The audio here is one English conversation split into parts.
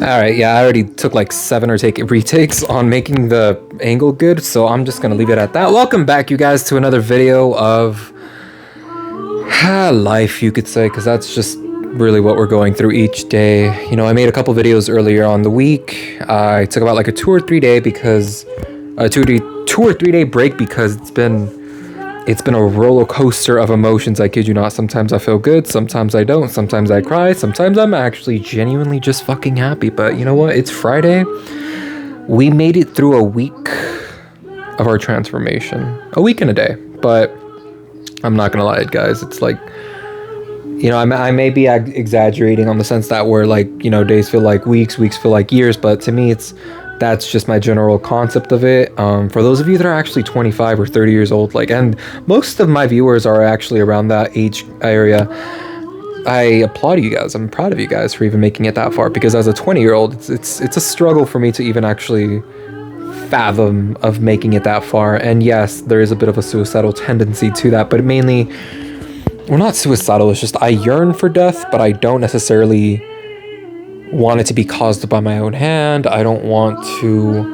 Alright, yeah, I already took like 7 or take retakes on making the angle good, so I'm just gonna leave it at that. Welcome back, you guys, to another video of life, you could say, because that's just really what we're going through each day. You know, I made a couple videos earlier on the week. I took about like a 2 or 3 day because a 2 or 3 day break because it's been a roller coaster of emotions. I kid you not. Sometimes I feel good, sometimes I don't, sometimes I cry, sometimes I'm actually genuinely just fucking happy. But you know what? It's Friday. We made it through a week of our transformation. A week and a day. But I'm not gonna lie, guys. It's like, you know, I may be exaggerating on the sense that we're like, you know, days feel like weeks, weeks feel like years. But to me, that's just my general concept of it. For those of you that are actually 25 or 30 years old, like, and most of my viewers are actually around that age area, I applaud you guys. I'm proud of you guys for even making it that far, because as a 20-year-old, it's a struggle for me to even actually fathom of making it that far. And yes, there is a bit of a suicidal tendency to that, but mainly, well, not suicidal, it's just I yearn for death, but I don't necessarily want it to be caused by my own hand. I don't want to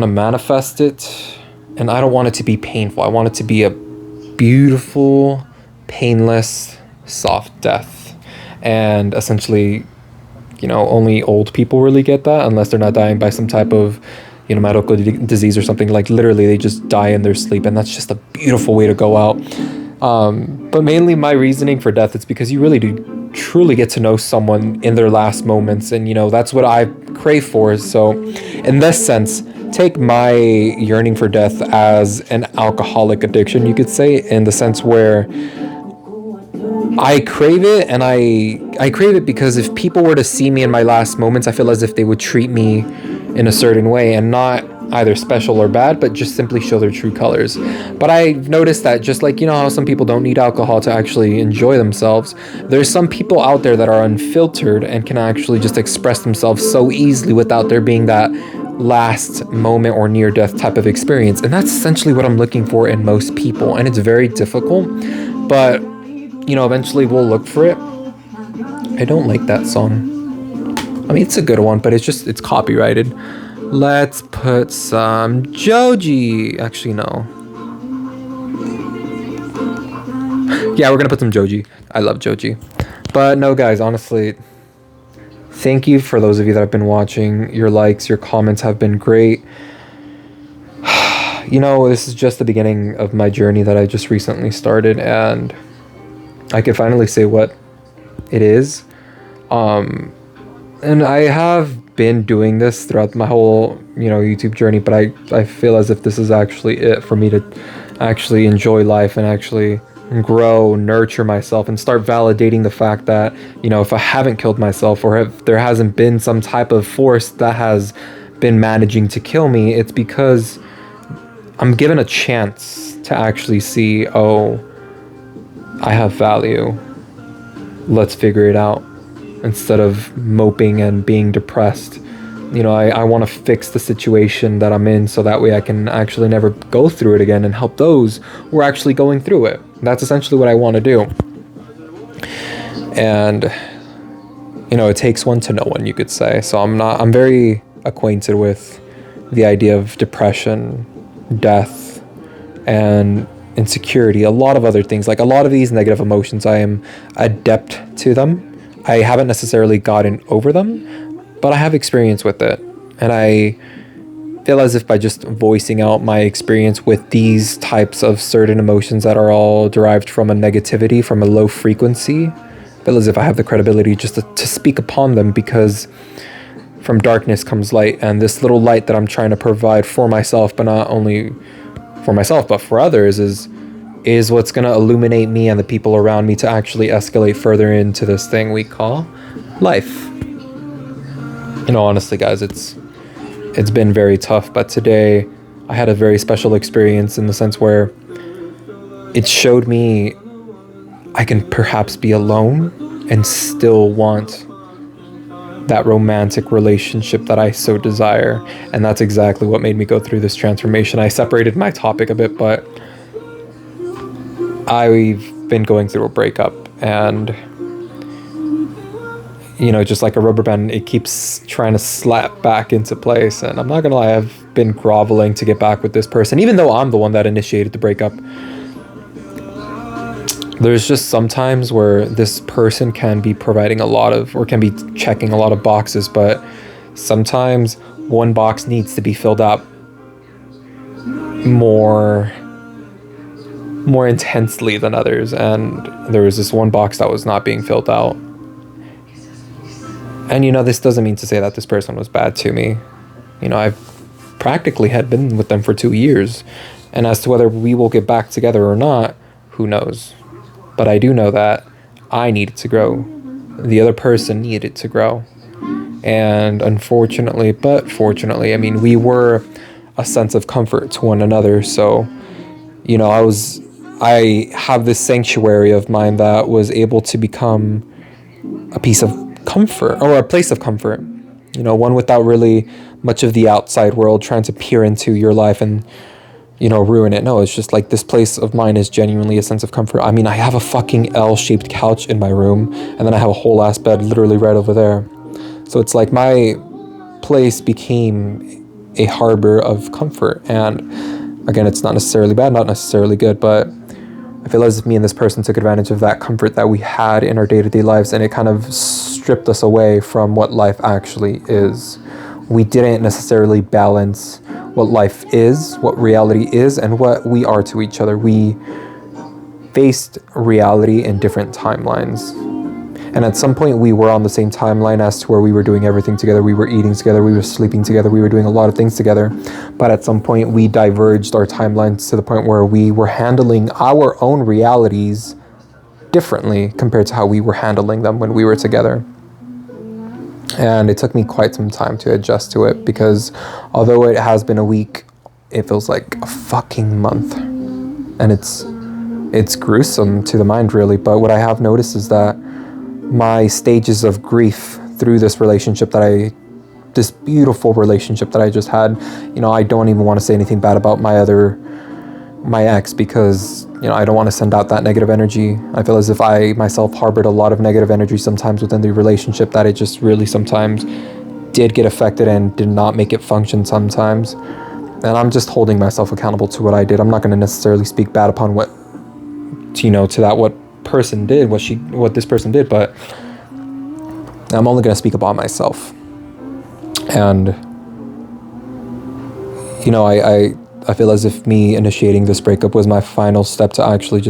manifest it, and I don't want it to be painful. I want it to be a beautiful, painless, soft death. And essentially, you know, only old people really get that, unless they're not dying by some type of, you know, medical disease or something. Like literally they just die in their sleep, and that's just a beautiful way to go out. But mainly my reasoning for death is because you really do truly get to know someone in their last moments, and you know, that's what I crave for. So in this sense, take my yearning for death as an alcoholic addiction, you could say, in the sense where I crave it, and I crave it because if people were to see me in my last moments, I feel as if they would treat me in a certain way, and not either special or bad, but just simply show their true colors. But I've noticed that, just like, you know how some people don't need alcohol to actually enjoy themselves, there's some people out there that are unfiltered and can actually just express themselves so easily without there being that last moment or near death type of experience. And that's essentially what I'm looking for in most people, and it's very difficult, but you know, eventually we'll look for it. I don't like that song. I mean, it's a good one, but it's copyrighted. Let's put some Joji. Actually, no. Yeah, we're gonna put some Joji. I love Joji. But no, guys, honestly, thank you for those of you that have been watching. Your likes, your comments have been great. You know, this is just the beginning of my journey that I just recently started, and I can finally say what it is. And I have been doing this throughout my whole, you know, YouTube journey, but I feel as if this is actually it for me to actually enjoy life and actually grow, nurture myself, and start validating the fact that, you know, if I haven't killed myself, or if there hasn't been some type of force that has been managing to kill me, it's because I'm given a chance to actually see, oh, I have value. Let's figure it out. Instead of moping and being depressed, you know, I want to fix the situation that I'm in, so that way I can actually never go through it again and help those who are actually going through it. That's essentially what I want to do. And, you know, it takes one to know one, you could say. So I'm very acquainted with the idea of depression, death, and insecurity, a lot of other things. Like a lot of these negative emotions, I am adept to them. I haven't necessarily gotten over them, but I have experience with it. And I feel as if by just voicing out my experience with these types of certain emotions that are all derived from a negativity, from a low frequency, I feel as if I have the credibility just to speak upon them, because from darkness comes light. And this little light that I'm trying to provide for myself, but not only for myself, but for others, is what's going to illuminate me and the people around me to actually escalate further into this thing we call life. You know, honestly, guys, it's been very tough, but today I had a very special experience in the sense where it showed me I can perhaps be alone and still want that romantic relationship that I so desire. And that's exactly what made me go through this transformation. I separated my topic a bit, but I've been going through a breakup, and just like a rubber band, it keeps trying to slap back into place. And I'm not gonna lie, I've been groveling to get back with this person, even though I'm the one that initiated the breakup. There's just sometimes where this person can be providing a lot of, or can be checking a lot of boxes, but sometimes one box needs to be filled up more intensely than others. And there was this one box that was not being filled out. And this doesn't mean to say that this person was bad to me. I've practically had been with them for 2 years. And as to whether we will get back together or not, who knows? But I do know that I needed to grow. The other person needed to grow. And unfortunately, but fortunately, we were a sense of comfort to one another. So, I have this sanctuary of mine that was able to become a piece of comfort, or a place of comfort, one without really much of the outside world trying to peer into your life and ruin it. No, it's just like, this place of mine is genuinely a sense of comfort. I have a fucking L-shaped couch in my room, and then I have a whole ass bed literally right over there. So it's like my place became a harbor of comfort. And again, it's not necessarily bad, not necessarily good, but I feel as if me and this person took advantage of that comfort that we had in our day-to-day lives, and it kind of stripped us away from what life actually is. We didn't necessarily balance what life is, what reality is, and what we are to each other. We faced reality in different timelines. And at some point we were on the same timeline as to where we were doing everything together. We were eating together, we were sleeping together, we were doing a lot of things together. But at some point we diverged our timelines to the point where we were handling our own realities differently compared to how we were handling them when we were together. And it took me quite some time to adjust to it, because although it has been a week, it feels like a fucking month. And it's gruesome to the mind, really. But what I have noticed is that my stages of grief through this beautiful relationship that I just had, I don't even want to say anything bad about my ex, because I don't want to send out that negative energy. I feel as if I myself harbored a lot of negative energy sometimes within the relationship, that it just really sometimes did get affected and did not make it function sometimes. And I'm just holding myself accountable to what I did. I'm not going to necessarily speak bad upon what person did, what this person did, but I'm only going to speak about myself. And I feel as if me initiating this breakup was my final step to actually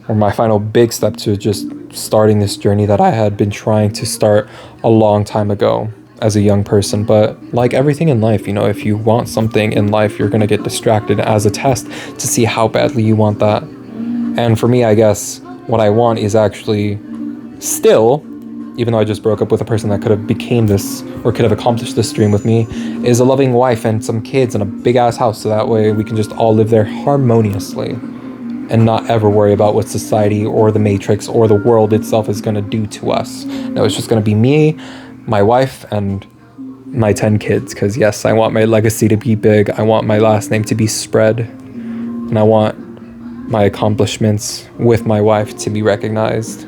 or my final big step to just starting this journey that I had been trying to start a long time ago as a young person. But like everything in life, if you want something in life, you're going to get distracted as a test to see how badly you want that. And for me, I guess what I want is actually still, even though I just broke up with a person that could have became this, or could have accomplished this dream with me, is a loving wife and some kids and a big ass house, so that way we can just all live there harmoniously and not ever worry about what society or the matrix or the world itself is going to do to us. No, it's just going to be me, my wife, and my 10 kids, because yes, I want my legacy to be big, I want my last name to be spread, and I want my accomplishments with my wife to be recognized.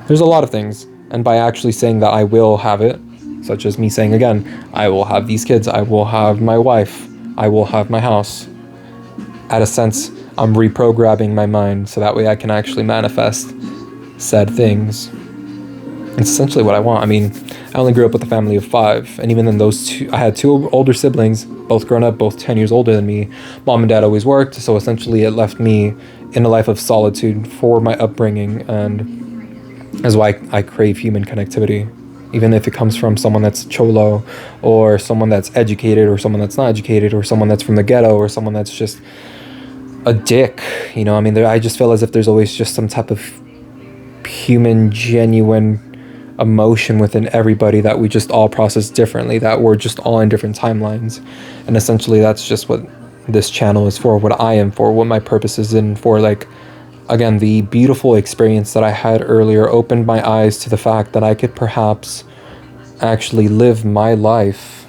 There's a lot of things, and by actually saying that I will have it, such as me saying again, I will have these kids, I will have my wife, I will have my house, at a sense, I'm reprogramming my mind so that way I can actually manifest said things. It's essentially what I want. I only grew up with a family of 5, and even then I had 2 older siblings, both grown up, both 10 years older than me. Mom and dad always worked, so essentially it left me in a life of solitude for my upbringing, and that's why I crave human connectivity. Even if it comes from someone that's cholo, or someone that's educated, or someone that's not educated, or someone that's from the ghetto, or someone that's just a dick. I just feel as if there's always just some type of human, genuine emotion within everybody that we just all process differently, that we're just all in different timelines. And essentially that's just what this channel is for, what I am for, what my purpose is in for. Like, again, the beautiful experience that I had earlier opened my eyes to the fact that I could perhaps actually live my life,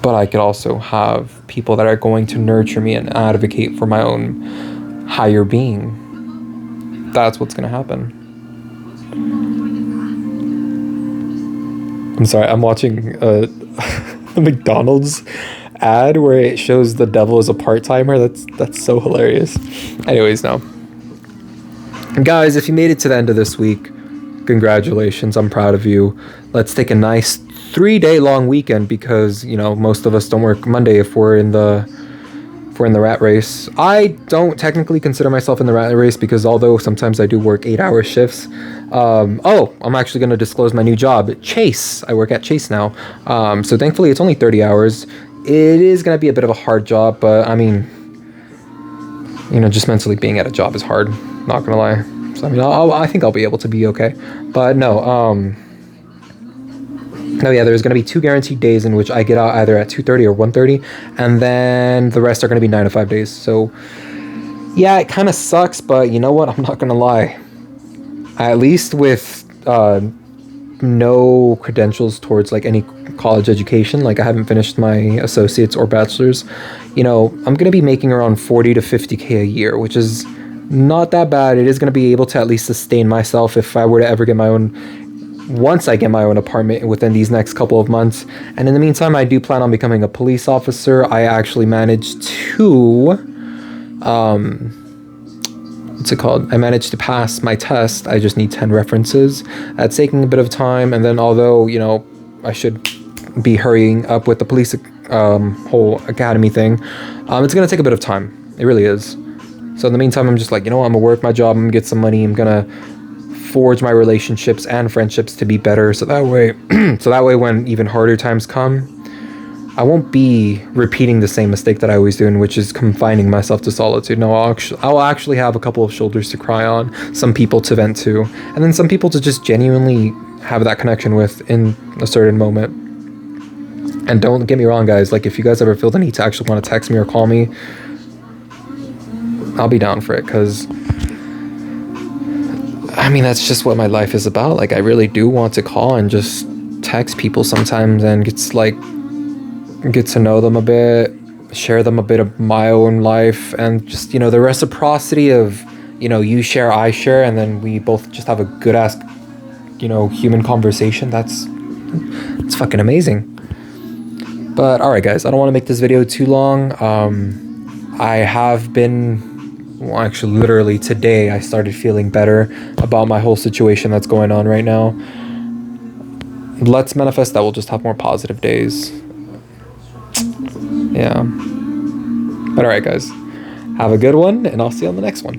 but I could also have people that are going to nurture me and advocate for my own higher being. That's what's going to happen. I'm sorry, I'm watching a McDonald's ad where it shows the devil as a part-timer. That's so hilarious. Anyways, no. Guys, if you made it to the end of this week, congratulations. I'm proud of you. Let's take a nice 3-day long weekend because, you know, most of us don't work Monday if we're in the rat race. I don't technically consider myself in the rat race because although sometimes I do work 8-hour shifts, I'm actually going to disclose my new job, Chase. I work at Chase now. So thankfully it's only 30 hours. It is going to be a bit of a hard job, but I mean, you know, just mentally being at a job is hard, not going to lie. So I mean, I think I'll be able to be okay. But no, yeah, there's going to be 2 guaranteed days in which I get out either at 2:30 or 1:30, and then the rest are going to be 9 to 5 days. So, yeah, it kind of sucks, but you know what? I'm not going to lie. At least with no credentials towards like any college education, like I haven't finished my associates or bachelor's, you know, I'm going to be making around 40 to 50K a year, which is not that bad. It is going to be able to at least sustain myself if I were to ever get my own. Once I get my own apartment within these next couple of months. And in the meantime, I do plan on becoming a police officer. I actually managed to, what's it called? I managed to pass my test. I just need 10 references. That's taking a bit of time. And then although, you know, I should be hurrying up with the police whole academy thing, it's going to take a bit of time. It really is. So in the meantime, I'm just like, you know what? I'm going to work my job. I'm going to get some money. I'm going to forge my relationships and friendships to be better, so that way when even harder times come, I won't be repeating the same mistake that I always do, which is confining myself to solitude. No, I'll actually have a couple of shoulders to cry on, some people to vent to, and then some people to just genuinely have that connection with in a certain moment. And don't get me wrong, guys, like if you guys ever feel the need to actually want to text me or call me, I'll be down for it, because I mean, that's just what my life is about. Like, I really do want to call and just text people sometimes and get to know them a bit, share them a bit of my own life, and just, you know, the reciprocity of, you know, you share, I share, and then we both just have a good ass, you know, human conversation. It's fucking amazing. But all right, guys, I don't want to make this video too long. I have been, well, actually, literally today, I started feeling better about my whole situation that's going on right now. Let's manifest that we'll just have more positive days. Yeah. But all right, guys. Have a good one, and I'll see you on the next one.